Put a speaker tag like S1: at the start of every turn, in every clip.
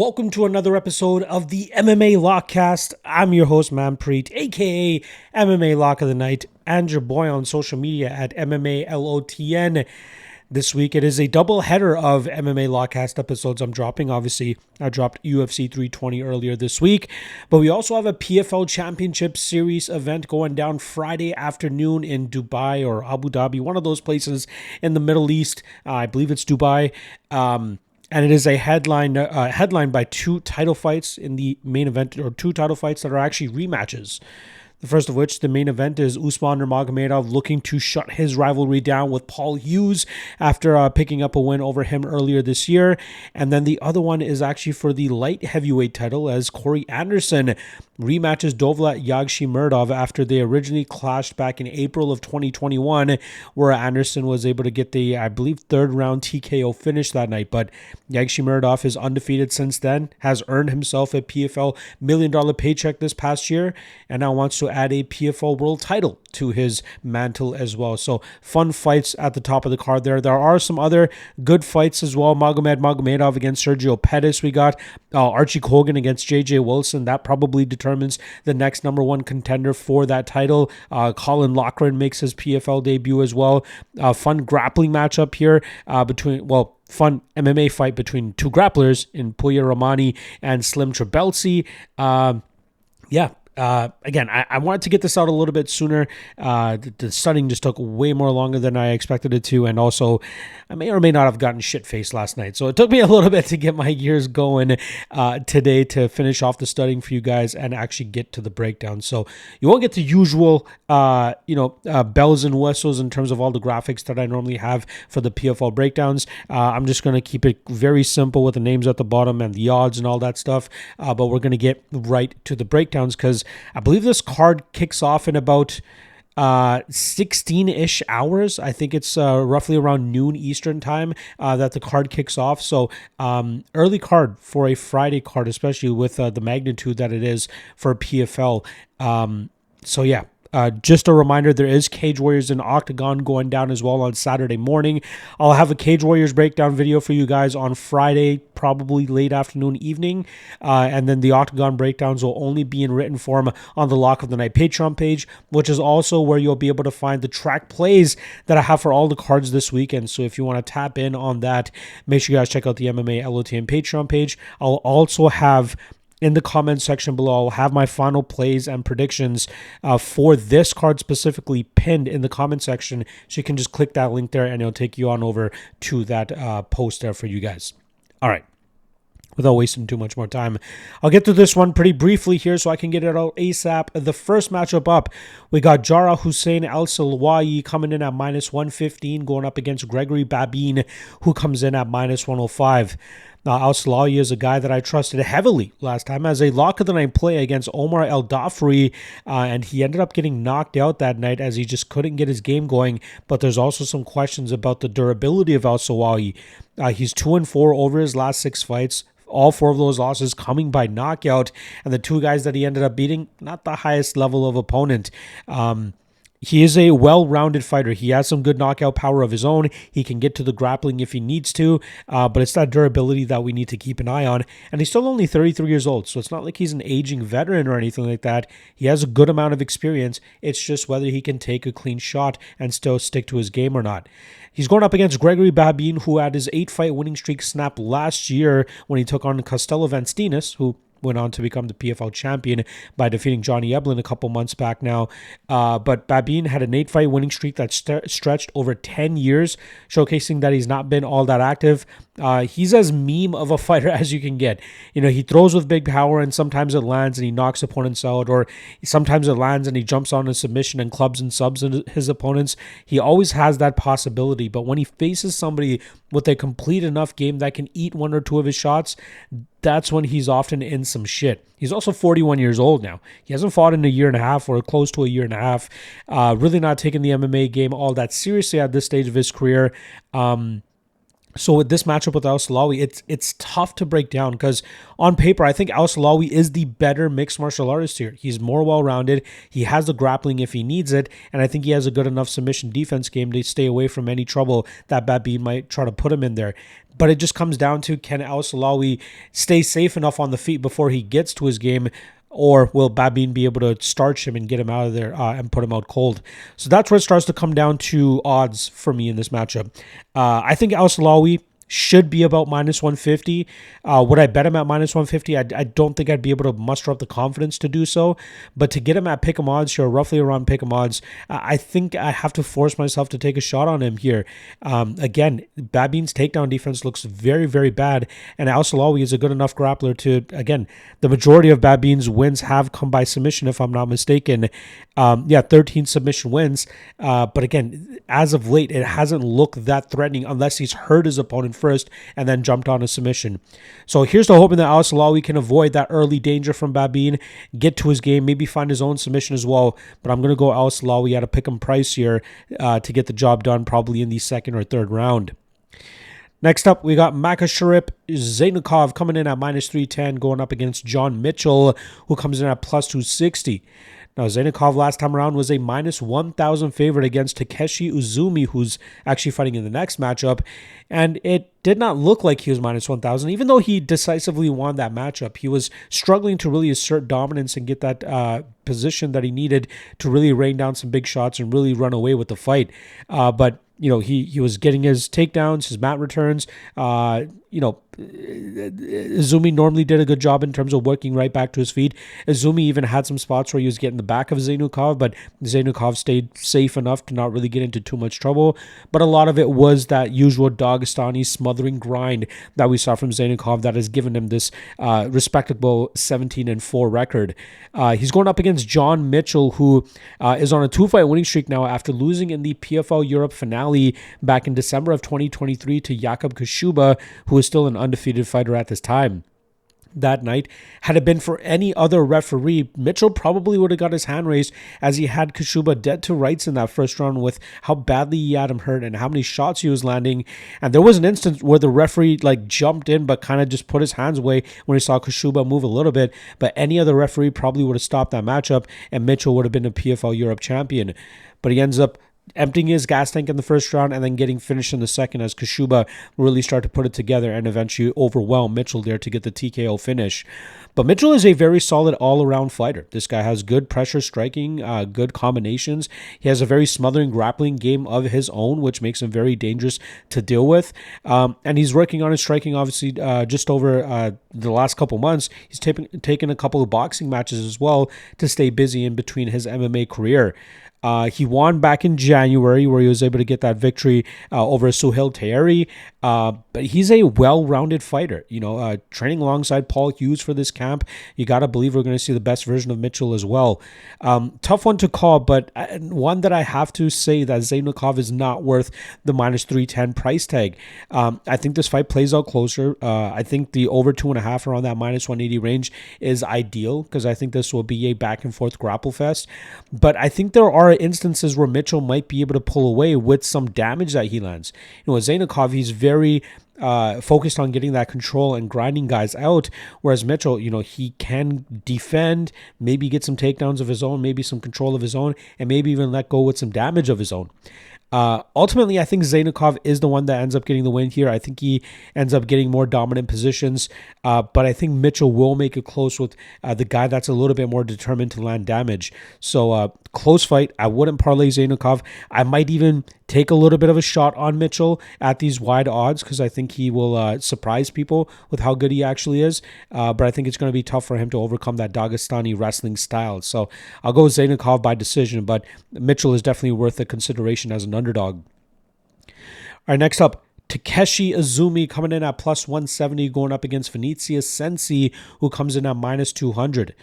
S1: Welcome to another episode of the MMA Lockcast. I'm your host, Manpreet, aka MMA Lock of the Night, and your boy on social media at MMALOTN. This week it is a double header of MMA Lockcast episodes I'm dropping. Obviously, I dropped UFC 320 earlier this week, but we also have a PFL Champions Series event going down Friday afternoon in Dubai or Abu Dhabi, one of those places in the Middle East. I believe it's Dubai. And it is a headline by two title fights in the main event, or two title fights that are actually rematches. The first of which, the main event, is Usman Nurmagomedov looking to shut his rivalry down with Paul Hughes after picking up a win over him earlier this year. And then the other one is actually for the light heavyweight title, as Corey Anderson rematches Dovlat Yagshimuradov after they originally clashed back in April of 2021, where Anderson was able to get the, I believe, third round TKO finish that night. But Yagshimuradov is undefeated since then, has earned himself a PFL $1 million paycheck this past year, and now wants to add a PFL world title to his mantle as well. So fun fights at the top of the card there. There are some other good fights as well. Magomedov against Sergio Pettis. We got Archie Colgan against JJ Wilson. That probably determines the next number one contender for that title. Colin Loughran makes his PFL debut as well. Fun grappling matchup here fun MMA fight between two grapplers in Puya Rahmani and Slim Trabelsi. Again, I wanted to get this out a little bit sooner. The studying just took way more longer than I expected it to, and also I may or may not have gotten shit-faced last night. So it took me a little bit to get my gears going today to finish off the studying for you guys and actually get to the breakdown. So you won't get the usual, bells and whistles in terms of all the graphics that I normally have for the PFL breakdowns. I'm just going to keep it very simple with the names at the bottom and the odds and all that stuff. But we're going to get right to the breakdowns, because I believe this card kicks off in about 16-ish hours. I think it's roughly around noon Eastern time that the card kicks off. So early card for a Friday card, especially with the magnitude that it is for PFL. Just a reminder, there is Cage Warriors and OKTAGON going down as well on Saturday morning. I'll have a Cage Warriors breakdown video for you guys on Friday, probably late afternoon, evening. And then the OKTAGON breakdowns will only be in written form on the Lock of the Night Patreon page, which is also where you'll be able to find the track plays that I have for all the cards this weekend. So if you want to tap in on that, make sure you guys check out the MMA LOTN Patreon page. I'll also have in the comment section below, I'll have my final plays and predictions for this card specifically pinned in the comment section. So you can just click that link there and it'll take you on over to that post there for you guys. All right. Without wasting too much more time, I'll get to this one pretty briefly here so I can get it out ASAP. The first matchup up, we got Jara Hussein Al Silawi coming in at -115, going up against Gregory Babene, who comes in at -105. Now, Al Silawi is a guy that I trusted heavily last time as a lock of the night play against Omar El Dafrawy, and he ended up getting knocked out that night as he just couldn't get his game going. But there's also some questions about the durability of Al Silawi. He's 2-4 over his last 6 fights. All 4 of those losses coming by knockout, and the 2 guys that he ended up beating, not the highest level of opponent. He is a well-rounded fighter. He has some good knockout power of his own. He can get to the grappling if he needs to, but it's that durability that we need to keep an eye on. And he's still only 33 years old, so it's not like he's an aging veteran or anything like that. He has a good amount of experience. It's just whether he can take a clean shot and still stick to his game or not. He's going up against Gregory Babene, who had his 8-fight winning streak snap last year when he took on Costello Vanstinas, who went on to become the PFL champion by defeating Johnny Eblin a couple months back now. But Babene had an 8-fight winning streak that stretched over 10 years, showcasing that he's not been all that active. He's as meme of a fighter as you can get. He throws with big power, and sometimes it lands and he knocks opponents out, or sometimes it lands and he jumps on a submission and clubs and subs his opponents. He always has that possibility, but when he faces somebody with a complete enough game that can eat 1 or 2 of his shots, that's when he's often in some shit. He's also 41 years old now. He hasn't fought in a year and a half or close to a year and a half. Really not taking the MMA game all that seriously at this stage of his career. So with this matchup with Silawi, it's tough to break down because on paper, I think Silawi is the better mixed martial artist here. He's more well-rounded. He has the grappling if he needs it, and I think he has a good enough submission defense game to stay away from any trouble that Babene might try to put him in there. But it just comes down to, can Silawi stay safe enough on the feet before he gets to his game, or will Babene be able to starch him and get him out of there and put him out cold? So that's where it starts to come down to odds for me in this matchup. I think Silawi should be about -150. Would I bet him at -150? I don't think I'd be able to muster up the confidence to do so. But to get him at pick'em odds here, roughly around pick'em odds, I think I have to force myself to take a shot on him here. Again, Babene's takedown defense looks very, very bad, and Silawi is a good enough grappler to, again, the majority of Babene's wins have come by submission, if I'm not mistaken. 13 submission wins. But again, as of late, it hasn't looked that threatening unless he's hurt his opponent first and then jumped on a submission. So here's to hoping that Silawi can avoid that early danger from Babene, get to his game, maybe find his own submission as well. But I'm going to go Silawi at a pick'em price here to get the job done, probably in the second or third round. Next up, we got Zaynukov coming in at -310, going up against John Mitchell, who comes in at +260. Now, Zaynukov last time around was a -1,000 favorite against Takeshi Izumi, who's actually fighting in the next matchup. And it did not look like he was -1,000, even though he decisively won that matchup. He was struggling to really assert dominance and get that position that he needed to really rain down some big shots and really run away with the fight. But he was getting his takedowns, his mat returns. Izumi normally did a good job in terms of working right back to his feet. Izumi even had some spots where he was getting the back of Zaynukov, but Zaynukov stayed safe enough to not really get into too much trouble. But a lot of it was that usual Dagestani smothering grind that we saw from Zaynukov that has given him this respectable 17-4 record. He's going up against John Mitchell, who is on a 2-fight winning streak now after losing in the PFL Europe finale back in December of 2023 to Jakub Kashuba, who is still an undefeated fighter at this time. That night, had it been for any other referee, Mitchell probably would have got his hand raised, as he had Kashuba dead to rights in that first round with how badly he had him hurt and how many shots he was landing. And there was an instance where the referee jumped in but kind of just put his hands away when he saw Kashuba move a little bit. But any other referee probably would have stopped that matchup, and Mitchell would have been a PFL Europe champion. But he ends up emptying his gas tank in the first round and then getting finished in the second as Kashuba really started to put it together and eventually overwhelm Mitchell there to get the TKO finish. But Mitchell is a very solid all-around fighter. This guy has good pressure striking, good combinations. He has a very smothering grappling game of his own, which makes him very dangerous to deal with. And he's working on his striking, obviously, just over the last couple months. He's taken a couple of boxing matches as well to stay busy in between his MMA career. He won back in January, where he was able to get that victory over Suhail Tayari. But he's a well-rounded fighter. Training alongside Paul Hughes for this camp. You got to believe we're going to see the best version of Mitchell as well. Tough one to call, but one that I have to say that Zaynukov is not worth the -310 price tag. I think this fight plays out closer. I think the over 2.5 around that -180 range is ideal, because I think this will be a back-and-forth grapple fest. But I think there are instances where Mitchell might be able to pull away with some damage that he lands. With Zaynukov, he's very focused on getting that control and grinding guys out, whereas Mitchell, he can defend, maybe get some takedowns of his own, maybe some control of his own, and maybe even let go with some damage of his own. Ultimately, I think Zaynukov is the one that ends up getting the win here. I think he ends up getting more dominant positions, but I think Mitchell will make it close with the guy that's a little bit more determined to land damage. So close fight. I wouldn't parlay Zaynukov. I might even take a little bit of a shot on Mitchell at these wide odds, because I think he will surprise people with how good he actually is. But I think it's going to be tough for him to overcome that Dagestani wrestling style. So I'll go with Zaynukov by decision, but Mitchell is definitely worth a consideration as an underdog. All right, next up, Takeshi Izumi coming in at +170, going up against Vinicius Cenci, who comes in at -200.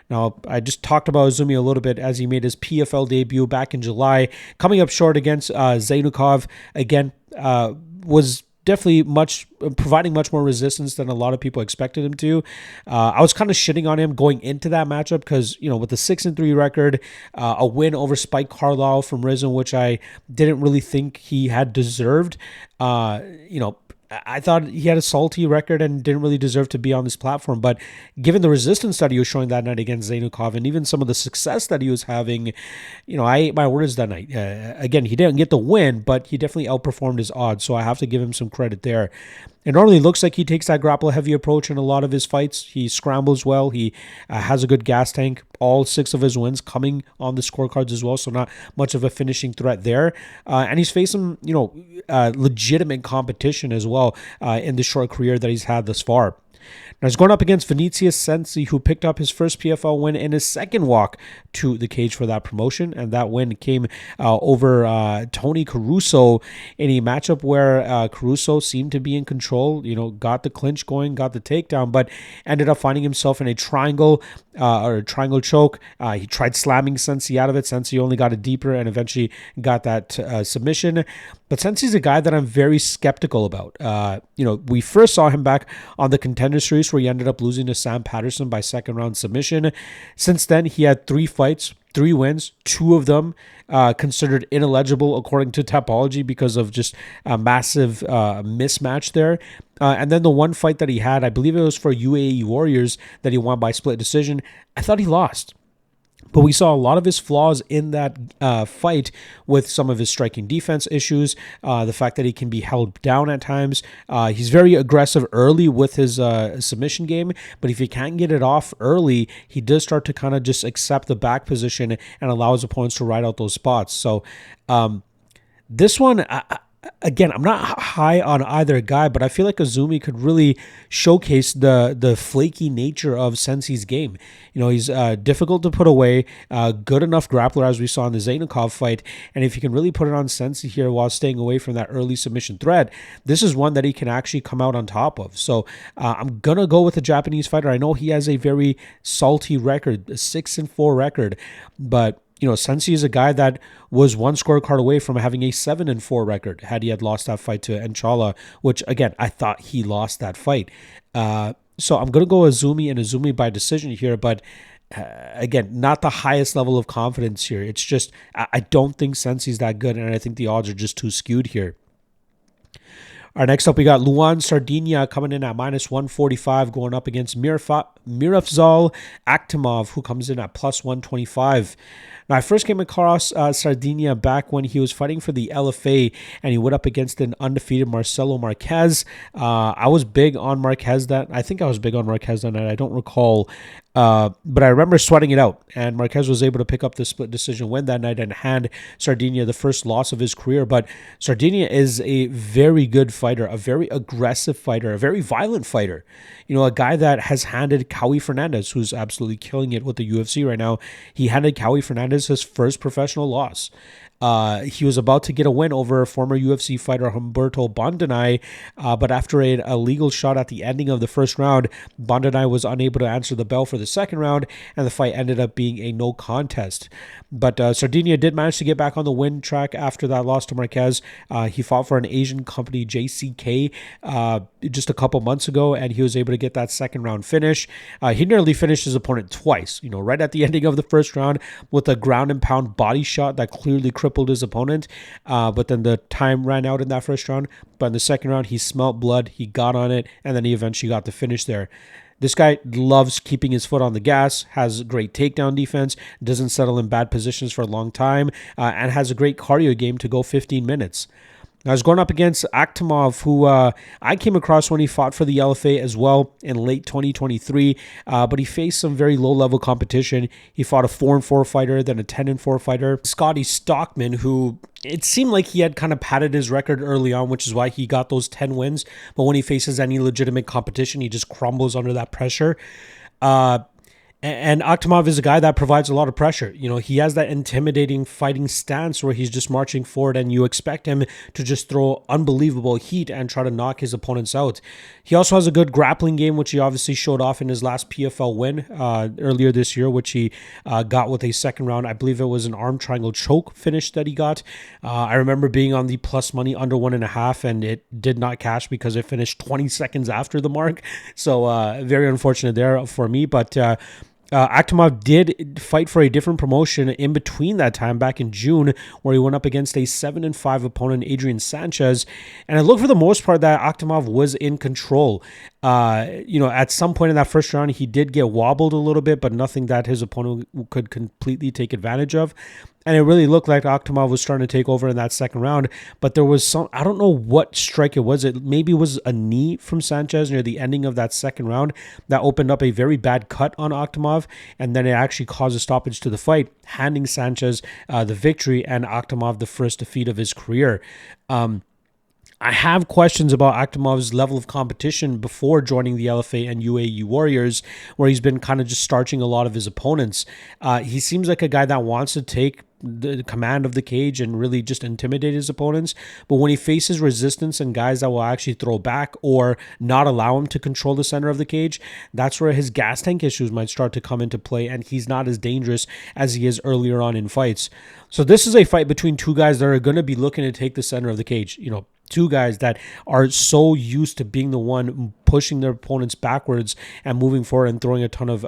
S1: Now, I just talked about Izumi a little bit as he made his PFL debut back in July, coming up short against Zaynukov. Again, was definitely providing much more resistance than a lot of people expected him to. I was kind of shitting on him going into that matchup because, with the 6-3 record, a win over Spike Carlisle from Rizin, which I didn't really think he had deserved. I thought he had a salty record and didn't really deserve to be on this platform. But given the resistance that he was showing that night against Zaynukov and even some of the success that he was having, I ate my words that night. Again, he didn't get the win, but he definitely outperformed his odds. So I have to give him some credit there. It normally looks like he takes that grapple-heavy approach in a lot of his fights. He scrambles well. He has a good gas tank. All 6 of his wins coming on the scorecards as well, so not much of a finishing threat there. And he's facing, legitimate competition as well in the short career that he's had thus far. Now he's going up against Vinicius Cenci, who picked up his first PFL win in his second walk to the cage for that promotion, and that win came over Tony Caruso in a matchup where Caruso seemed to be in control, got the clinch going, got the takedown, but ended up finding himself in a triangle or a triangle choke. He tried slamming Cenci out of it. Cenci only got it deeper and eventually got that submission. But Cenci's a guy that I'm very skeptical about. We first saw him back on the Contender Series where he ended up losing to Sam Patterson by second round submission. Since then, he had 3 fights, 3 wins, 2 of them considered ineligible according to Tapology because of just a massive mismatch there. And then the one fight that he had, I believe it was for UAE Warriors, that he won by split decision. I thought he lost. But we saw a lot of his flaws in that fight with some of his striking defense issues, the fact that he can be held down at times. He's very aggressive early with his submission game, but if he can't get it off early, he does start to kind of just accept the back position and allow his opponents to ride out those spots. So this one, again, I'm not high on either guy, but I feel like Izumi could really showcase the flaky nature of Cenci's game. He's difficult to put away, good enough grappler as we saw in the Zaynukov fight, and if he can really put it on Cenci here while staying away from that early submission threat, this is one that he can actually come out on top of. So I'm going to go with a Japanese fighter. I know he has a very salty record, a 6-4 record, but Cenci is a guy that was one scorecard away from having a 7-4 record had he had lost that fight to Enchala, which, again, I thought he lost that fight. So I'm going to go Izumi by decision here, but again, not the highest level of confidence here. It's just I don't think Cenci's that good, and I think the odds are just too skewed here. All right, next up, we got Loughran Sardinha coming in at -145, going up against Mirafzal Akhtamov, who comes in at +125. Now, I first came across Sardinha back when he was fighting for the LFA, and he went up against an undefeated Marcelo Marquez. I was big on Marquez I think I was big on Marquez that night. I don't recall. But I remember sweating it out, and Marquez was able to pick up the split decision win that night and hand Sardinha the first loss of his career. But Sardinha is a very good fighter, a very aggressive fighter, a very violent fighter. A guy that has handed Cowie Fernandez, who's absolutely killing it with the UFC right now, he handed Cowie Fernandez his first professional loss. He was about to get a win over former UFC fighter Humberto Bondanay, but after a legal shot at the ending of the first round, Bondanay was unable to answer the bell for the second round, and the fight ended up being a no contest. But Sardinha did manage to get back on the win track after that loss to Marquez. He fought for an Asian company, JCK, just a couple months ago, and he was able to get that second round finish. He nearly finished his opponent twice, right at the ending of the first round with a ground and pound body shot that clearly crippled his opponent, but then the time ran out in that first round. But in the second round, he smelt blood, he got on it, and then he eventually got the finish there. This guy loves keeping his foot on the gas, has great takedown defense, doesn't settle in bad positions for a long time, and has a great cardio game to go 15 minutes. I was going up against Akhtamov, who I came across when he fought for the LFA as well in late 2023, but he faced some very low-level competition. He fought a 4-4 fighter, then a 10-4 fighter, Scotty Stockman, who it seemed like he had kind of padded his record early on, which is why he got those 10 wins. But when he faces any legitimate competition, he just crumbles under that pressure. And Akhtamov is a guy that provides a lot of pressure. He has that intimidating fighting stance where he's just marching forward and you expect him to just throw unbelievable heat and try to knock his opponents out. He also has a good grappling game, which he obviously showed off in his last PFL win earlier this year, which he got with a second round. I believe it was an arm triangle choke finish that he got. I remember being on the plus money under 1.5, and it did not cash because it finished 20 seconds after the mark. So very unfortunate there for me, but Akhtamov did fight for a different promotion in between that time back in June, where he went up against a 7-5 opponent, Adrian Sanchez. And it looked for the most part that Akhtamov was in control. At some point in that first round, he did get wobbled a little bit, but nothing that his opponent could completely take advantage of. And it really looked like Akhtamov was starting to take over in that second round. But there was I don't know what strike it was. It maybe was a knee from Sanchez near the ending of that second round that opened up a very bad cut on Akhtamov. And then it actually caused a stoppage to the fight, handing Sanchez the victory and Akhtamov the first defeat of his career. I have questions about Akhtamov's level of competition before joining the LFA and UAE Warriors, where he's been kind of just starching a lot of his opponents. He seems like a guy that wants to take the command of the cage and really just intimidate his opponents. But when he faces resistance and guys that will actually throw back or not allow him to control the center of the cage, that's where his gas tank issues might start to come into play, and he's not as dangerous as he is earlier on in fights. So this is a fight between two guys that are going to be looking to take the center of the cage. Two guys that are so used to being the one pushing their opponents backwards and moving forward and throwing a ton of,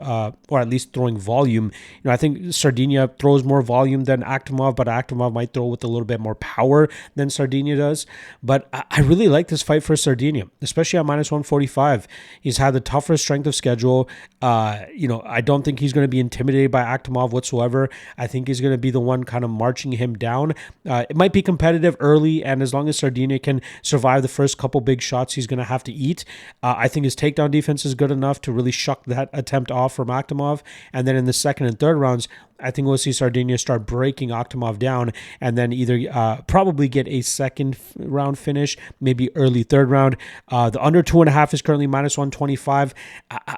S1: or at least throwing volume. I think Sardinha throws more volume than Akhtamov, but Akhtamov might throw with a little bit more power than Sardinha does. But I really like this fight for Sardinha, especially at minus 145. He's had the tougher strength of schedule. I don't think he's going to be intimidated by Akhtamov whatsoever. I think he's going to be the one kind of marching him down. It might be competitive early, and as long as Sardinha can survive the first couple big shots he's going to have to eat, I think his takedown defense is good enough to really shuck that attempt off from Akhtamov. And then in the second and third rounds, I think we'll see Sardinha start breaking Akhtamov down and then either probably get a second round finish, maybe early third round. The under 2.5 is currently minus 125.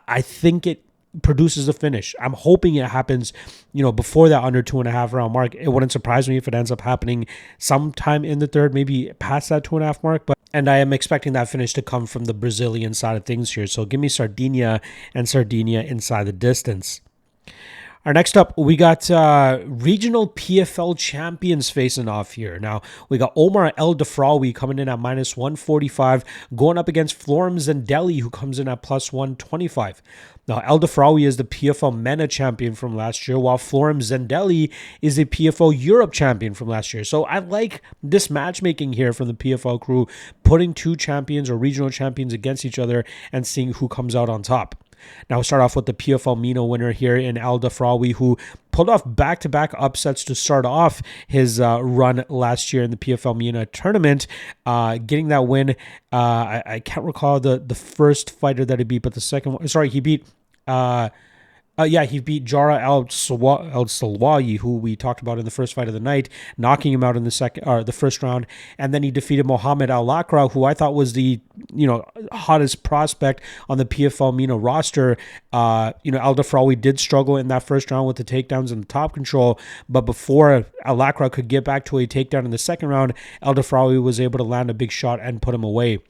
S1: I think it produces a finish. I'm hoping it happens, before that under 2.5 round mark. It wouldn't surprise me if it ends up happening sometime in the third, maybe past that 2.5 mark. And I am expecting that finish to come from the Brazilian side of things here. So give me Sardinha and Sardinha inside the distance. Our next up, we got regional PFL champions facing off here. Now, we got Omar El Dafrawy coming in at minus 145, going up against Florem Zendeli, who comes in at plus 125. Now, El Dafrawy is the PFL MENA champion from last year, while Florem Zendeli is a PFL Europe champion from last year. So I like this matchmaking here from the PFL crew, putting two champions or regional champions against each other and seeing who comes out on top. Now we'll start off with the PFL MENA winner here in El Dafrawy, who pulled off back-to-back upsets to start off his run last year in the PFL MENA tournament, getting that win. I can't recall the first fighter that he beat, but the second one, sorry, he beat he beat Jara Al-Salwayi, who we talked about in the first fight of the night, knocking him out in the first round. And then he defeated Mohamed Al-Loughran, who I thought was the, hottest prospect on the PFL MENA roster. El Dafrawy did struggle in that first round with the takedowns and the top control, but before Al-Loughran could get back to a takedown in the second round, El Dafrawy was able to land a big shot and put him away.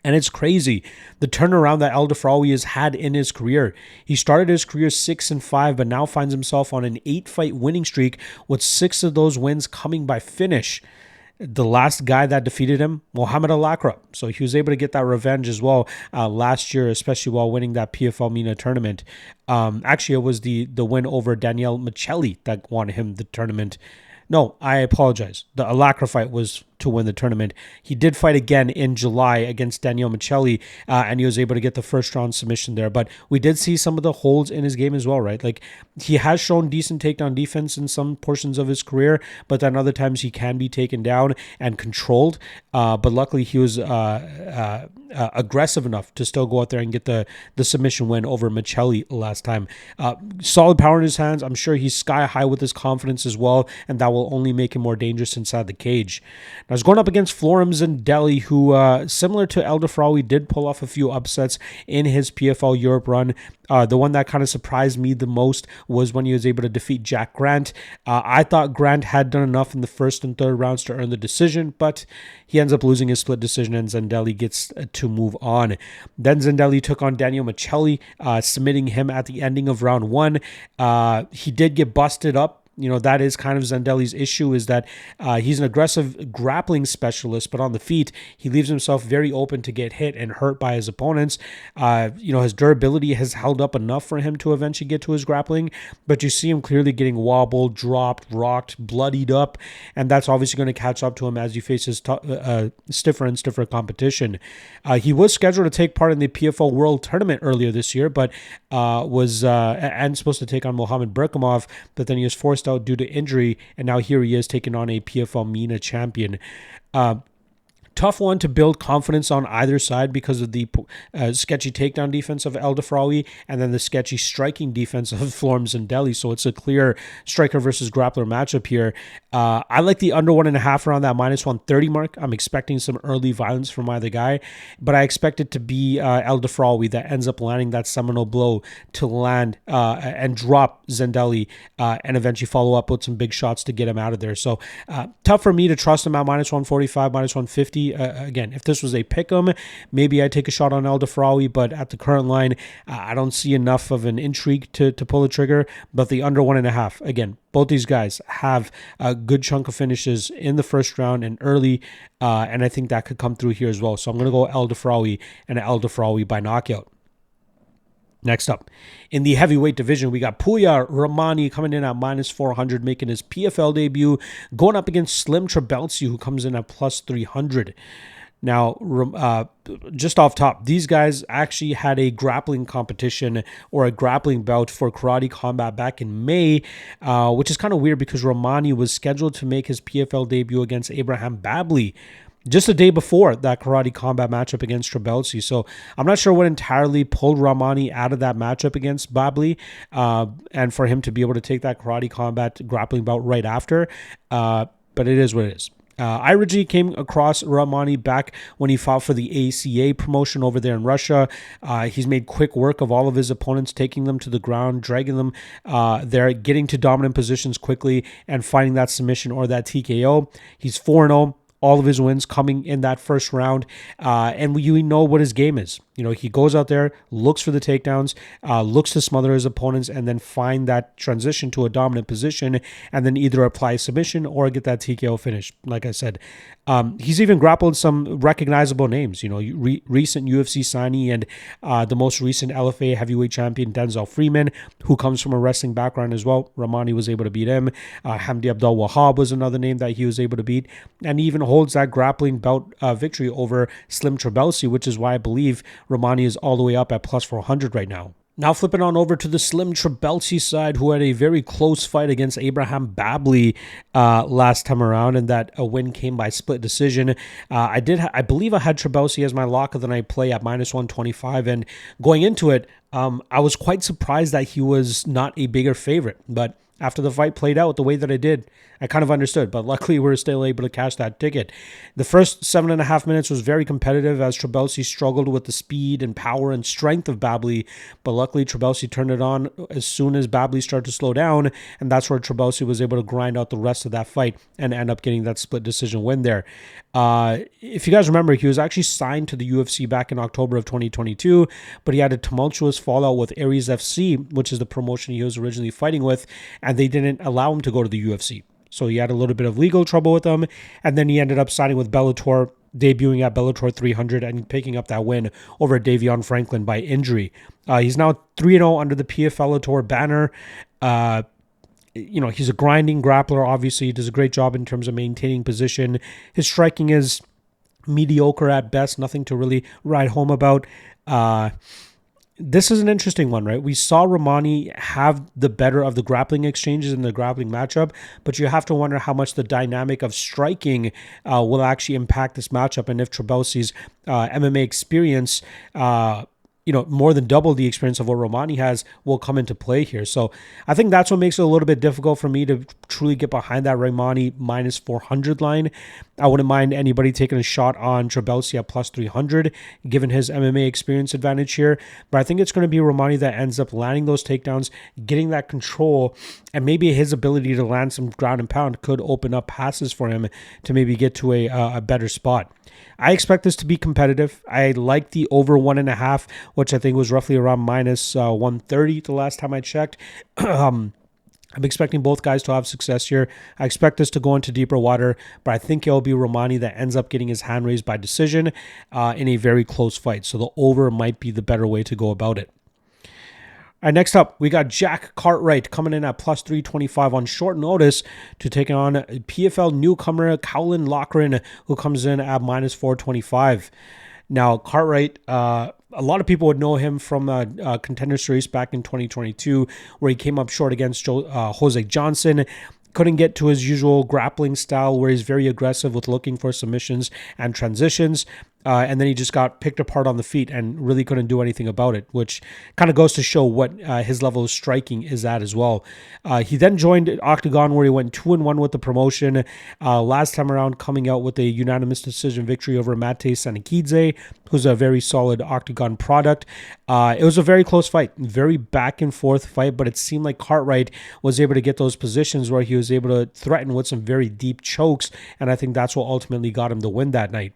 S1: And it's crazy, the turnaround that El Dafrawy has had in his career. He started his career 6-5, but now finds himself on an 8-fight winning streak, with 6 of those wins coming by finish. The last guy that defeated him, Mohamed Al-Loughran. So he was able to get that revenge as well last year, especially while winning that PFL MENA tournament. Actually, it was the win over Daniel Michelli that won him the tournament. No, I apologize. The Al-Loughran fight was to win the tournament. He did fight again in July against Daniel Michelli, and he was able to get the first round submission there. But we did see some of the holds in his game as well, right? Like, he has shown decent takedown defense in some portions of his career, but then other times he can be taken down and controlled. But luckily, he was aggressive enough to still go out there and get the submission win over Michelli last time. Solid power in his hands. I'm sure he's sky high with his confidence as well, and that will only make him more dangerous inside the cage. Now, he's going up against Florem Zendeli, who, similar to El Dafrawy, did pull off a few upsets in his PFL Europe run. The one that kind of surprised me the most was when he was able to defeat Jack Grant. I thought Grant had done enough in the first and third rounds to earn the decision, but he ends up losing his split decision, and Zendeli gets to move on. Then Zendeli took on Daniel Michelli, submitting him at the ending of round 1. He did get busted up that is kind of Zendeli's issue, is that he's an aggressive grappling specialist, but on the feet, he leaves himself very open to get hit and hurt by his opponents. His durability has held up enough for him to eventually get to his grappling, but you see him clearly getting wobbled, dropped, rocked, bloodied up, and that's obviously going to catch up to him as he faces stiffer and stiffer competition. He was scheduled to take part in the PFL World Tournament earlier this year, but was supposed to take on Mohamed Berkamov, but then he was forced out due to injury, and now here he is taking on a PFL MENA champion. Tough one to build confidence on either side because of the sketchy takedown defense of Dafrawy and then the sketchy striking defense of Zendeli. So it's a clear striker versus grappler matchup here. I like the under 1.5 around that -130 mark. I'm expecting some early violence from either guy, but I expect it to be Dafrawy that ends up landing that seminal blow to land and drop Zendeli and eventually follow up with some big shots to get him out of there. So tough for me to trust him at -145, -150. Again, if this was a pick'em, maybe I'd take a shot on Dafrawy, but at the current line, I don't see enough of an intrigue to pull the trigger. But the under 1.5, again, both these guys have a good chunk of finishes in the first round and early, and I think that could come through here as well. So I'm going to go Dafrawy and Dafrawy by knockout. Next up, in the heavyweight division, we got Rahmani coming in at -400, making his PFL debut, going up against Slim Trabelsi, who comes in at +300. Now, just off top, these guys actually had a grappling competition or a grappling bout for Karate Combat back in May, which is kind of weird because Rahmani was scheduled to make his PFL debut against Abraham Babli just a day before that Karate Combat matchup against Trabelsi. So I'm not sure what entirely pulled Rahmani out of that matchup against Babli, and for him to be able to take that Karate Combat grappling bout right after. But it is what it is. I originally came across Rahmani back when he fought for the ACA promotion over there in Russia. He's made quick work of all of his opponents, taking them to the ground, dragging them there, getting to dominant positions quickly, and finding that submission or that TKO. He's 4-0. All of his wins coming in that first round, and we know what his game is. He goes out there, looks for the takedowns, looks to smother his opponents, and then find that transition to a dominant position, and then either apply submission or get that TKO finish. Like I said, he's even grappled some recognizable names. Recent UFC signee and the most recent LFA heavyweight champion Denzel Freeman, who comes from a wrestling background as well. Rahmani was able to beat him. Hamdi Abdul Wahab was another name that he was able to beat, and he even holds that grappling bout victory over Slim Trabelsi, which is why I believe Rahmani is all the way up at +400 right now. Now flipping on over to the Slim Trabelsi side, who had a very close fight against Abraham Babli last time around, and that a win came by split decision. I believe I had Trabelsi as my lock of the night play at -125, and going into it, I was quite surprised that he was not a bigger favorite, but after the fight played out the way that it did, I kind of understood, but luckily we were still able to cash that ticket. The first 7.5 minutes was very competitive as Trabelsi struggled with the speed and power and strength of Babli, but luckily Trabelsi turned it on as soon as Babli started to slow down, and that's where Trabelsi was able to grind out the rest of that fight and end up getting that split decision win there. If you guys remember, he was actually signed to the UFC back in October of 2022, but he had a tumultuous fallout with Aries FC, which is the promotion he was originally fighting with, and they didn't allow him to go to the UFC. So he had a little bit of legal trouble with them, and then he ended up signing with Bellator, debuting at Bellator 300 and picking up that win over Davion Franklin by injury. He's now 3-0 under the PFL banner. He's a grinding grappler, obviously. He does a great job in terms of maintaining position. His striking is mediocre at best, nothing to really write home about. This is an interesting one, right? We saw Rahmani have the better of the grappling exchanges in the grappling matchup, but you have to wonder how much the dynamic of striking will actually impact this matchup, and if Trabelsi's MMA experience more than double the experience of what Rahmani has will come into play here. So I think that's what makes it a little bit difficult for me to truly get behind that Rahmani -400 line. I wouldn't mind anybody taking a shot on Trabelsi at +300, given his MMA experience advantage here. But I think it's going to be Rahmani that ends up landing those takedowns, getting that control, and maybe his ability to land some ground and pound could open up passes for him to maybe get to a better spot. I expect this to be competitive. I like the over 1.5, which I think was roughly around -130 the last time I checked. I'm expecting both guys to have success here. I expect this to go into deeper water, but I think it'll be Rahmani that ends up getting his hand raised by decision in a very close fight. So the over might be the better way to go about it. All right, next up, we got Jack Cartwright coming in at plus 325 on short notice to take on PFL newcomer Loughran, who comes in at minus 425. Now, Cartwright, a lot of people would know him from Contender Series back in 2022, where he came up short against Jose Johnson. Couldn't get to his usual grappling style, where he's very aggressive with looking for submissions and transitions. And then he just got picked apart on the feet and really couldn't do anything about it, which kind of goes to show what his level of striking is at as well. He then joined OKTAGON, where he went 2-1 with the promotion. Last time around, coming out with a unanimous decision victory over Mate Sanikidze, who's a very solid OKTAGON product. It was a very close fight, very back and forth fight, but it seemed like Cartwright was able to get those positions where he was able to threaten with some very deep chokes, and I think that's what ultimately got him the win that night.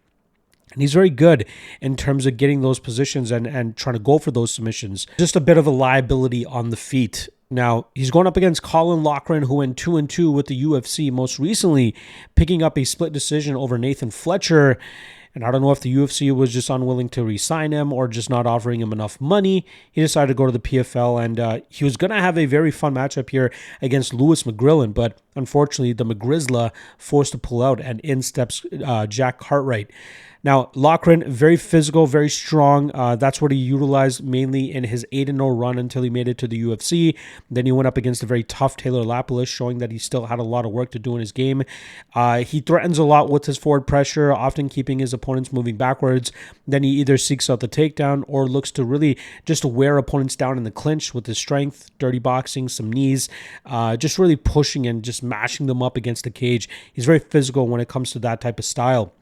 S1: And he's very good in terms of getting those positions and trying to go for those submissions. Just a bit of a liability on the feet. Now, he's going up against Loughran, who went 2-2 with the UFC, most recently picking up a split decision over Nathan Fletcher. And I don't know if the UFC was just unwilling to re-sign him or just not offering him enough money. He decided to go to the PFL, and he was going to have a very fun matchup here against Lewis McGrillen, but unfortunately, the McGrizzla forced to pull out, and in steps Jack Cartwright. Now, Loughran, very physical, very strong. That's what he utilized mainly in his 8-0 run until he made it to the UFC. Then he went up against a very tough Taylor Lapilus, showing that he still had a lot of work to do in his game. He threatens a lot with his forward pressure, often keeping his opponents moving backwards. Then he either seeks out the takedown or looks to really just wear opponents down in the clinch with his strength, dirty boxing, some knees, just really pushing and just mashing them up against the cage. He's very physical when it comes to that type of style.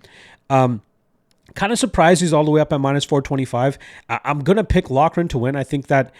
S1: Kind of surprised he's all the way up at minus 425. I'm going to pick Loughran to win. I think that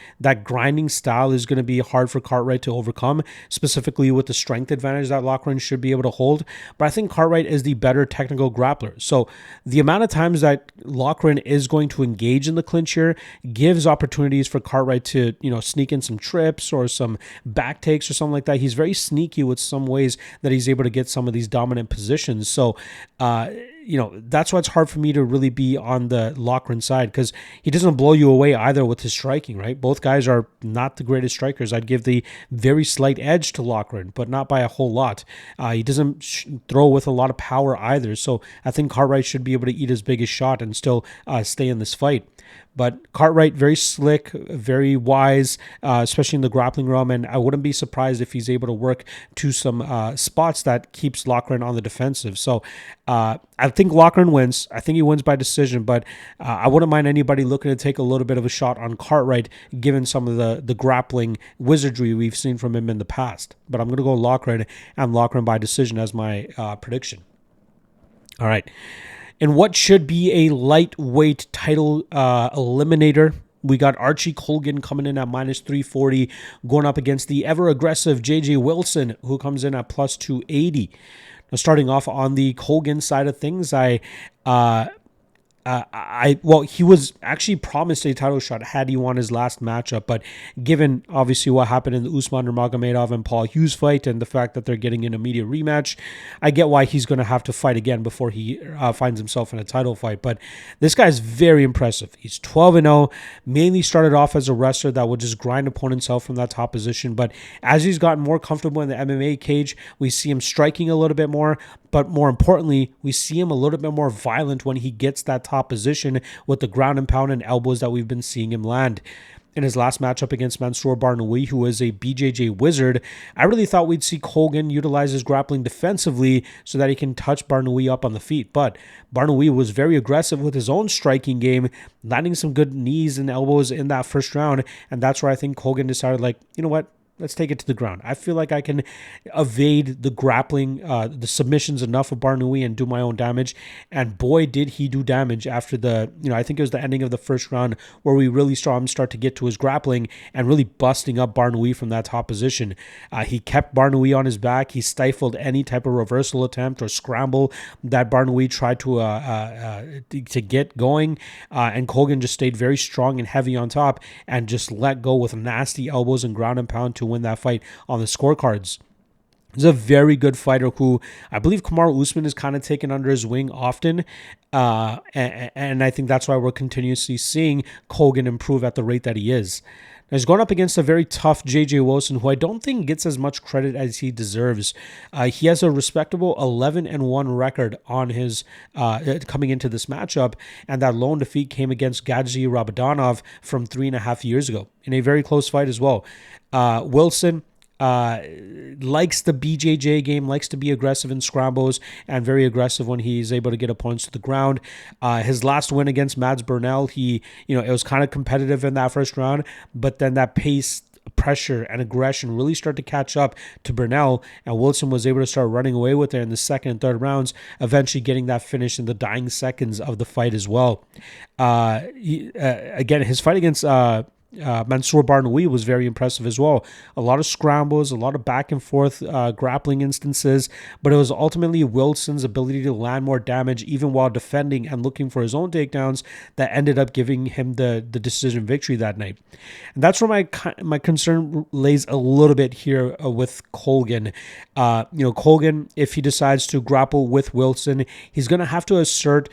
S1: grinding style is going to be hard for Cartwright to overcome, specifically with the strength advantage that Loughran should be able to hold. But I think Cartwright is the better technical grappler. So the amount of times that Loughran is going to engage in the clinch here gives opportunities for Cartwright to, sneak in some trips or some back takes or something like that. He's very sneaky with some ways that he's able to get some of these dominant positions. So, that's why it's hard for me to really be on the Loughran side, because he doesn't blow you away either with his striking, right? Both guys are not the greatest strikers. I'd give the very slight edge to Loughran, but not by a whole lot. He doesn't throw with a lot of power either. So I think Cartwright should be able to eat his biggest shot and still stay in this fight. But Cartwright, very slick, very wise, especially in the grappling realm, and I wouldn't be surprised if he's able to work to some spots that keeps Loughran on the defensive. So I think Loughran wins. I think he wins by decision, but I wouldn't mind anybody looking to take a little bit of a shot on Cartwright, given some of the grappling wizardry we've seen from him in the past. But I'm going to go Loughran and Loughran by decision as my prediction. All right. And what should be a lightweight title eliminator, we got Archie Colgan coming in at minus 340, going up against the ever-aggressive J.J. Wilson, who comes in at plus 280. Now, starting off on the Colgan side of things, he was actually promised a title shot had he won his last matchup, but given obviously what happened in the Usman Nurmagomedov and Paul Hughes fight and the fact that they're getting an immediate rematch, I get why he's going to have to fight again before he finds himself in a title fight. But this guy is very impressive. He's 12-0, mainly started off as a wrestler that would just grind opponents out from that top position, but as he's gotten more comfortable in the MMA cage, we see him striking a little bit more, but more importantly, we see him a little bit more violent when he gets that top position with the ground and pound and elbows that we've been seeing him land. In his last matchup against Mansour Barnaoui, who is a BJJ wizard, I really thought we'd see Colgan utilize his grappling defensively so that he can touch Barnaoui up on the feet. But Barnaoui was very aggressive with his own striking game, landing some good knees and elbows in that first round. And that's where I think Colgan decided, you know what? Let's take it to the ground. I feel like I can evade the grappling, the submissions enough of Barnaoui and do my own damage. And boy, did he do damage after I think it was the ending of the first round where we really saw him start to get to his grappling and really busting up Barnaoui from that top position. He kept Barnaoui on his back. He stifled any type of reversal attempt or scramble that Barnaoui tried to get going. And Colgan just stayed very strong and heavy on top and just let go with nasty elbows and ground and pound to win that fight on the scorecards. He's a very good fighter who I believe Kamaru Usman is kind of taken under his wing often. And I think that's why we're continuously seeing Colgan improve at the rate that he is. Now, he's going up against a very tough J.J. Wilson, who I don't think gets as much credit as he deserves. He has a respectable 11-1 record on his coming into this matchup, and that lone defeat came against Yagshimuradov from 3.5 years ago in a very close fight as well. Wilson likes the BJJ game, likes to be aggressive in scrambles, and very aggressive when he's able to get opponents to the ground. His last win against Mads Burnell, it was kind of competitive in that first round, but then that pace, pressure, and aggression really start to catch up to Burnell, and Wilson was able to start running away with it in the second and third rounds, eventually getting that finish in the dying seconds of the fight as well. Again, his fight against Mansour Barnaoui was very impressive as well. A lot of scrambles, a lot of back and forth grappling instances, but it was ultimately Wilson's ability to land more damage even while defending and looking for his own takedowns that ended up giving him the decision victory that night. And that's where my concern lays a little bit here with Colgan. Colgan, if he decides to grapple with Wilson, he's going to have to assert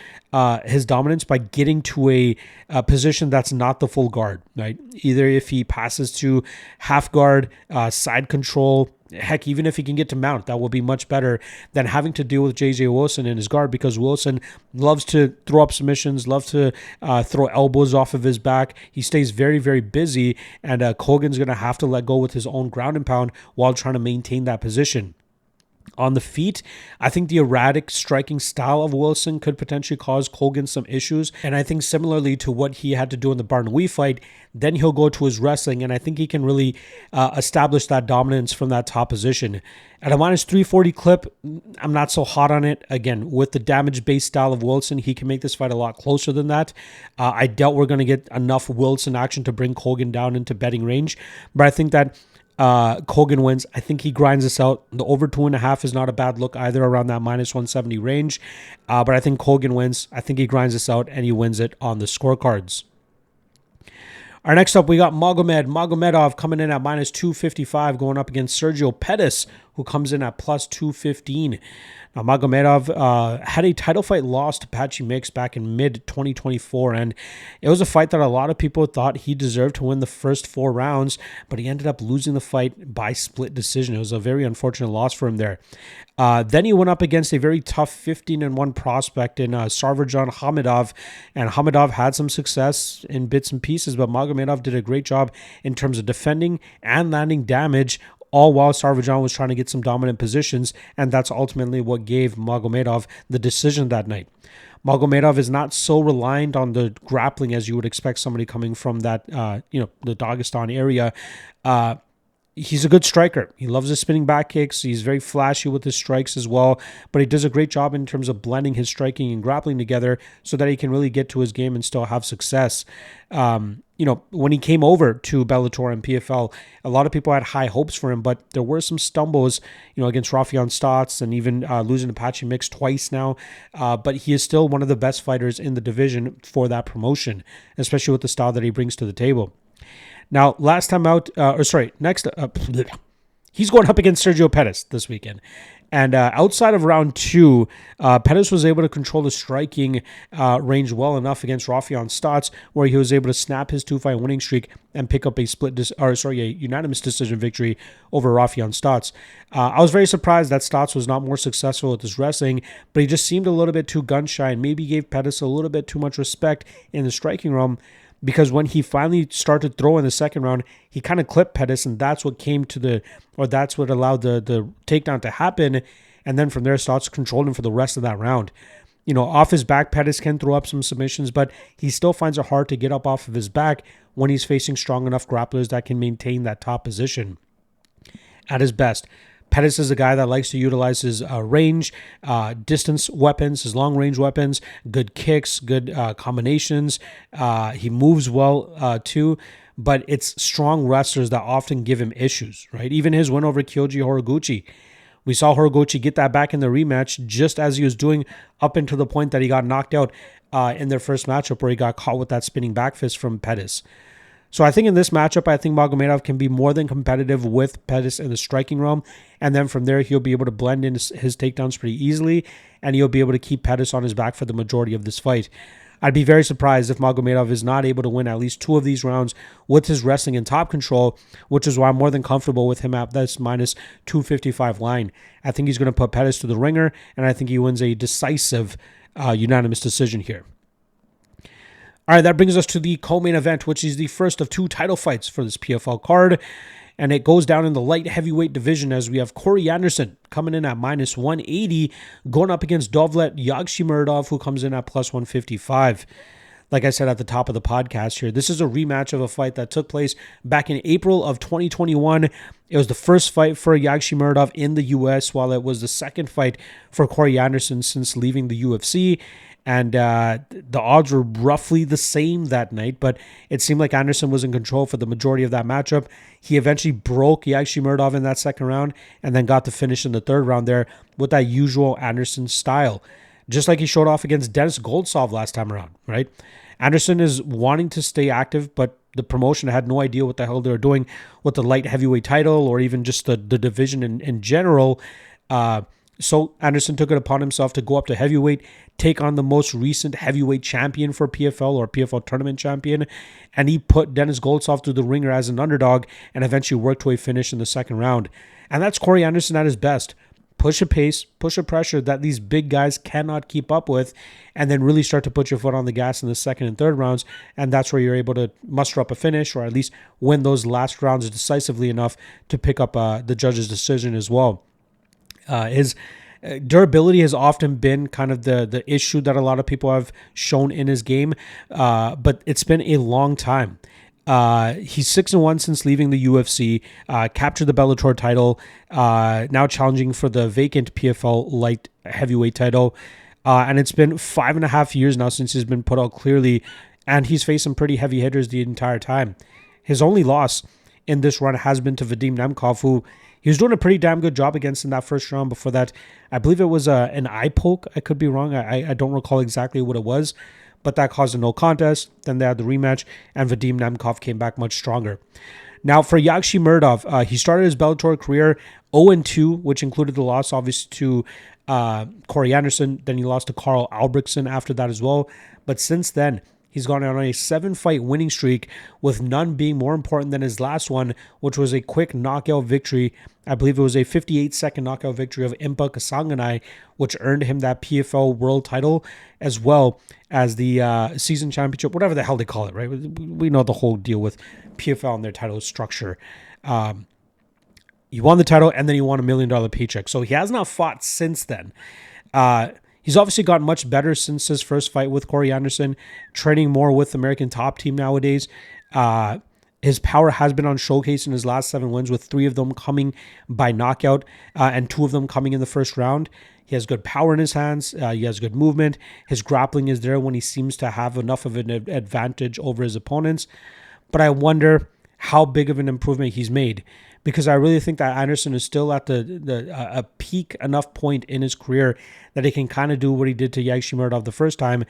S1: his dominance by getting to a position that's not the full guard, right? Either if he passes to half guard, side control, heck, even if he can get to mount, that will be much better than having to deal with J.J. Wilson in his guard, because Wilson loves to throw up submissions, loves to throw elbows off of his back. He stays very, very busy, and Colgan's going to have to let go with his own ground and pound while trying to maintain that position. On the feet, I think the erratic striking style of Wilson could potentially cause Colgan some issues. And I think similarly to what he had to do in the Barnaoui fight, then he'll go to his wrestling, and I think he can really establish that dominance from that top position. At a minus 340 clip, I'm not so hot on it. Again, with the damage-based style of Wilson, he can make this fight a lot closer than that. I doubt we're going to get enough Wilson action to bring Colgan down into betting range, but I think that Colgan wins. I think he grinds this out. The over 2.5 is not a bad look either, around that minus 170 range. But I think Colgan wins. I think he grinds this out and he wins it on the scorecards. Our next up, we got Magomedov coming in at minus 255, going up against Sergio Pettis, who comes in at plus 215. Now, Magomedov had a title fight loss to Patchy Mix back in mid-2024, and it was a fight that a lot of people thought he deserved to win the first 4 rounds, but he ended up losing the fight by split decision. It was a very unfortunate loss for him there. Then he went up against a very tough 15-1 prospect in Sarvarjan Hamidov, and Hamidov had some success in bits and pieces, but Magomedov did a great job in terms of defending and landing damage, all while Sarvarjan was trying to get some dominant positions, and that's ultimately what gave Magomedov the decision that night. Magomedov is not so reliant on the grappling as you would expect somebody coming from that, the Dagestan area. He's a good striker. He loves his spinning back kicks. He's very flashy with his strikes as well, but he does a great job in terms of blending his striking and grappling together so that he can really get to his game and still have success. When he came over to Bellator and PFL, a lot of people had high hopes for him, but there were some stumbles, against Rafion Stotts and even losing to Patchy Mix twice now. But he is still one of the best fighters in the division for that promotion, especially with the style that he brings to the table. Now, next up, he's going up against Sergio Pettis this weekend. And outside of round 2, Pettis was able to control the striking range well enough against Rafion Stotts, where he was able to snap his 2-fight winning streak and pick up a unanimous decision victory over Rafion Stotts. I was very surprised that Stotts was not more successful with his wrestling, but he just seemed a little bit too gun-shy and maybe gave Pettis a little bit too much respect in the striking realm, because when he finally started throwing in the second round, he kind of clipped Pettis, and that's what that's what allowed the takedown to happen. And then from there, Stotts controlled him for the rest of that round. Off his back, Pettis can throw up some submissions, but he still finds it hard to get up off of his back when he's facing strong enough grapplers that can maintain that top position. At his best, Pettis is a guy that likes to utilize his range, distance weapons, his long-range weapons, good kicks, good combinations. He moves well, too, but it's strong wrestlers that often give him issues, right? Even his win over Kyoji Horiguchi. We saw Horiguchi get that back in the rematch just as he was doing up until the point that he got knocked out in their first matchup where he got caught with that spinning back fist from Pettis. So I think in this matchup, I think Magomedov can be more than competitive with Pettis in the striking realm. And then from there, he'll be able to blend in his takedowns pretty easily. And he'll be able to keep Pettis on his back for the majority of this fight. I'd be very surprised if Magomedov is not able to win at least 2 of these rounds with his wrestling and top control, which is why I'm more than comfortable with him at this minus 255 line. I think he's going to put Pettis to the ringer, and I think he wins a decisive unanimous decision here. All right, that brings us to the co-main event, which is the first of 2 title fights for this PFL card. And it goes down in the light heavyweight division as we have Corey Anderson coming in at minus 180, going up against Dovlet Yagshimuradov, who comes in at plus 155. Like I said at the top of the podcast here, this is a rematch of a fight that took place back in April of 2021. It was the first fight for Yagshimuradov in the U.S., while it was the second fight for Corey Anderson since leaving the UFC. And the odds were roughly the same that night, but it seemed like Anderson was in control for the majority of that matchup. He eventually broke Yagshimuradov in that second round and then got the finish in the third round there with that usual Anderson style. Just like he showed off against Denis Goltsov last time around, right? Anderson is wanting to stay active, but the promotion had no idea what the hell they were doing with the light heavyweight title or even just the division in general. So Anderson took it upon himself to go up to heavyweight, take on the most recent heavyweight champion for PFL or PFL tournament champion, and he put Denis Goltsov through the ringer as an underdog and eventually worked to a finish in the second round. And that's Corey Anderson at his best. Push a pace, push a pressure that these big guys cannot keep up with, and then really start to put your foot on the gas in the second and third rounds, and that's where you're able to muster up a finish or at least win those last rounds decisively enough to pick up the judge's decision as well. His durability has often been kind of the issue that a lot of people have shown in his game, but it's been a long time. He's 6-1 since leaving the UFC, captured the Bellator title, now challenging for the vacant PFL light heavyweight title, and it's been 5.5 years now since he's been put out clearly, and he's faced some pretty heavy hitters the entire time. His only loss in this run has been to Vadim Nemkov, who he was doing a pretty damn good job against in that first round. Before that, I believe it was an eye poke. I could be wrong. I don't recall exactly what it was, but that caused a no contest. Then they had the rematch, and Vadim Nemkov came back much stronger. Now, for Yagshimuradov, he started his Bellator career 0-2, which included the loss, obviously, to Corey Anderson. Then he lost to Carl Albrechtsen after that as well. But since then, he's gone on a 7-fight winning streak, with none being more important than his last one, which was a quick knockout victory. I believe it was a 58-second knockout victory of Impa Kasanganay, which earned him that PFL world title, as well as the season championship, whatever the hell they call it, right? We know the whole deal with PFL and their title structure. He won the title, and then he won $1 million paycheck. So he has not fought since then. He's obviously gotten much better since his first fight with Corey Anderson, training more with American Top Team nowadays. His power has been on showcase in his last 7 wins, with 3 of them coming by knockout and 2 of them coming in the first round. He has good power in his hands. He has good movement. His grappling is there when he seems to have enough of an advantage over his opponents. But I wonder how big of an improvement he's made, because I really think that Anderson is still at a peak enough point in his career that he can kind of do what he did to Yagshimuradov the first time,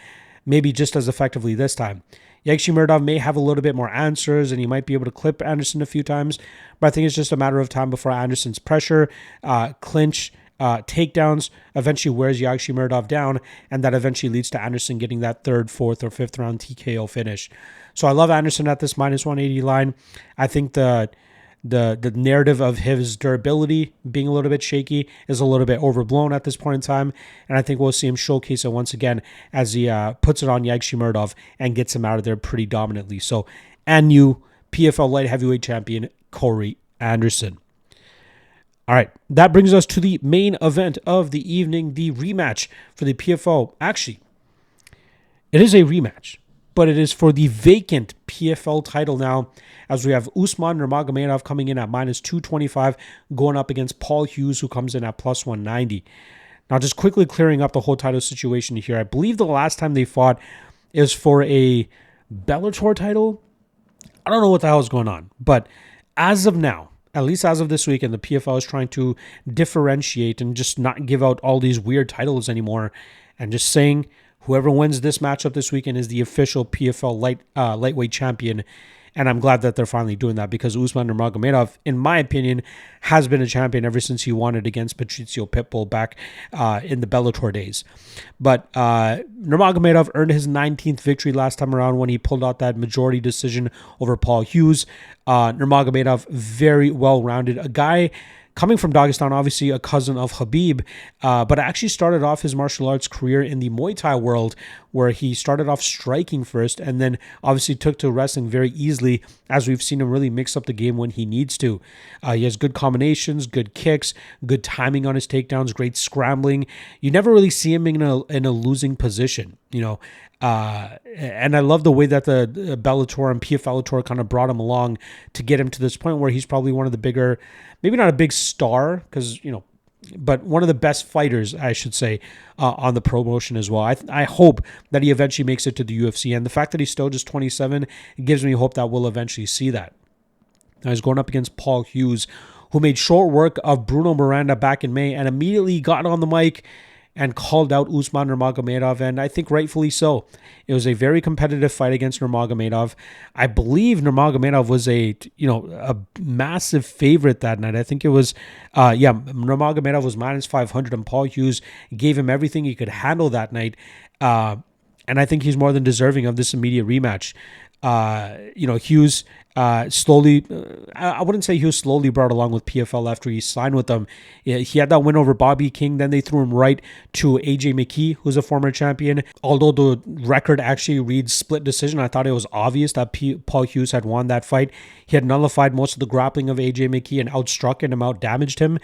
S1: maybe just as effectively this time. Yagshimuradov may have a little bit more answers, and he might be able to clip Anderson a few times, but I think it's just a matter of time before Anderson's pressure, clinch, takedowns eventually wears Yagshimuradov down, and that eventually leads to Anderson getting that 3rd, 4th, or 5th round TKO finish. So I love Anderson at this minus 180 line. I think the narrative of his durability being a little bit shaky is a little bit overblown at this point in time, and I think we'll see him showcase it once again as he puts it on Yagshimuradov and gets him out of there pretty dominantly. So, and new PFL light heavyweight champion Corey Anderson. All right, that brings us to the main event of the evening, the rematch for the PFL. Actually, it is a rematch, but it is for the vacant PFL title now, as we have Usman Nurmagomedov coming in at minus 225, going up against Paul Hughes, who comes in at plus 190. Now, just quickly clearing up the whole title situation here. I believe the last time they fought is for a Bellator title. I don't know what the hell is going on, but as of now, at least as of this weekend, the PFL is trying to differentiate and just not give out all these weird titles anymore, and just saying whoever wins this matchup this weekend is the official PFL lightweight champion. And I'm glad that they're finally doing that because Usman Nurmagomedov, in my opinion, has been a champion ever since he won it against Patricio Pitbull back in the Bellator days. But Nurmagomedov earned his 19th victory last time around when he pulled out that majority decision over Paul Hughes. Nurmagomedov, very well-rounded. A guy coming from Dagestan, obviously a cousin of Khabib, but actually started off his martial arts career in the Muay Thai world, where he started off striking first and then obviously took to wrestling very easily, as we've seen him really mix up the game when he needs to. He has good combinations, good kicks, good timing on his takedowns, great scrambling. You never really see him in a losing position, you know. And I love the way that the Bellator and PFL Tour kind of brought him along to get him to this point where he's probably one of the bigger, maybe not a big star, because, you know, but one of the best fighters, I should say, on the promotion as well. I hope that he eventually makes it to the UFC, and the fact that he's still just 27 gives me hope that we'll eventually see that. Now he's going up against Paul Hughes, who made short work of Bruno Miranda back in May and immediately got on the mic and called out Usman Nurmagomedov, and I think rightfully so. It was a very competitive fight against Nurmagomedov. I believe Nurmagomedov was a massive favorite that night. I think it was, Nurmagomedov was minus 500, and Paul Hughes gave him everything he could handle that night. And I think he's more than deserving of this immediate rematch. Hughes slowly, I wouldn't say he was slowly brought along with PFL after he signed with them. He had that win over Bobby King. Then they threw him right to AJ McKee, who's a former champion. Although the record actually reads split decision, I thought it was obvious that Paul Hughes had won that fight. He had nullified most of the grappling of AJ McKee and outstruck and out-damaged him.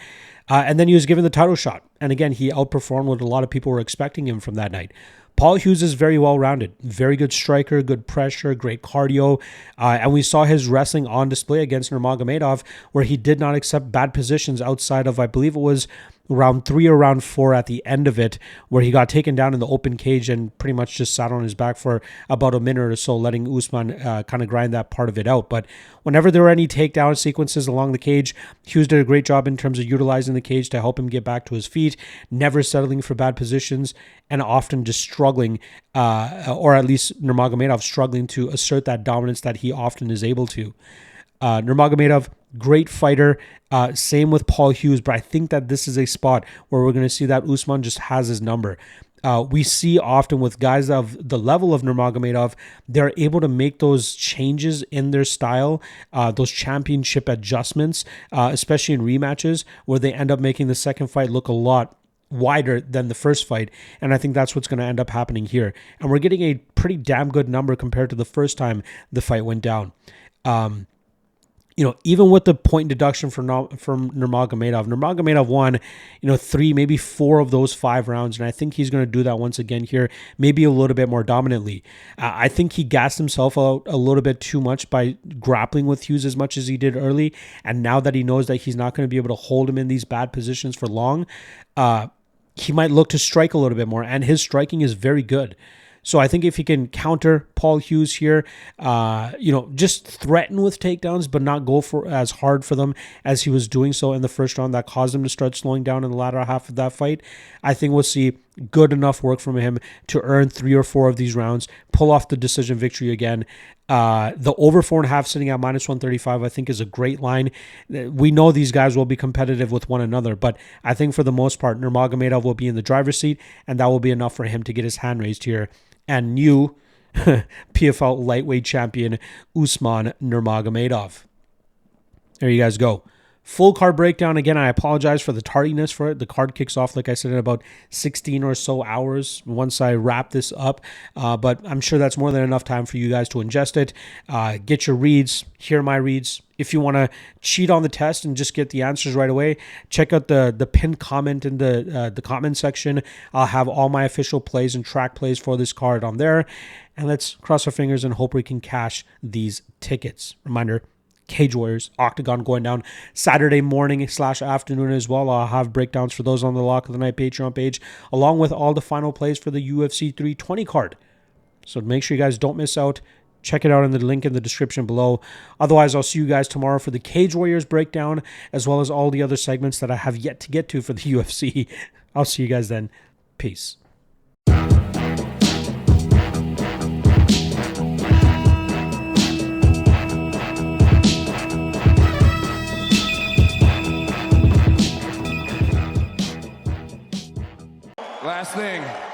S1: And then he was given the title shot. And again, he outperformed what a lot of people were expecting him from that night. Paul Hughes is very well-rounded, very good striker, good pressure, great cardio, and we saw his wrestling on display against Nurmagomedov, where he did not accept bad positions outside of, I believe it was round 3 or round 4 at the end of it, where he got taken down in the open cage and pretty much just sat on his back for about a minute or so, letting Usman kind of grind that part of it out. But whenever there were any takedown sequences along the cage, Hughes did a great job in terms of utilizing the cage to help him get back to his feet, never settling for bad positions, and often just struggling, or at least Nurmagomedov struggling to assert that dominance that he often is able to. Nurmagomedov, great fighter. Same with Paul Hughes, but I think that this is a spot where we're going to see that Usman just has his number. We see often with guys of the level of Nurmagomedov, they're able to make those changes in their style, those championship adjustments, especially in rematches, where they end up making the second fight look a lot wider than the first fight, and I think that's what's going to end up happening here. And we're getting a pretty damn good number compared to the first time the fight went down. Even with the point deduction from Nurmagomedov won, 3, maybe 4 of those 5 rounds, and I think he's going to do that once again here, maybe a little bit more dominantly. I think he gassed himself out a little bit too much by grappling with Hughes as much as he did early, and now that he knows that he's not going to be able to hold him in these bad positions for long, he might look to strike a little bit more, and his striking is very good. So I think if he can counter Paul Hughes here, just threaten with takedowns, but not go for as hard for them as he was doing so in the first round, that caused him to start slowing down in the latter half of that fight, I think we'll see good enough work from him to earn 3 or 4 of these rounds, pull off the decision victory again. The over 4.5 sitting at minus 135, I think, is a great line. We know these guys will be competitive with one another, but I think for the most part, Nurmagomedov will be in the driver's seat, and that will be enough for him to get his hand raised here. And new PFL lightweight champion Usman Nurmagomedov. There you guys go. Full card breakdown. Again, I apologize for the tardiness for it. The card kicks off, like I said, in about 16 or so hours once I wrap this up. But I'm sure that's more than enough time for you guys to ingest it. Get your reads, hear my reads. If you want to cheat on the test and just get the answers right away, check out the pinned comment in the comment section. I'll have all my official plays and track plays for this card on there. And let's cross our fingers and hope we can cash these tickets. Reminder, Cage Warriors, OKTAGON going down Saturday morning / afternoon as well. I'll have breakdowns for those on the Lock of the Night Patreon page, along with all the final plays for the UFC 320 card. So make sure you guys don't miss out. Check it out in the link in the description below. Otherwise, I'll see you guys tomorrow for the Cage Warriors breakdown, as well as all the other segments that I have yet to get to for the UFC. I'll see you guys then. Peace.
S2: thing.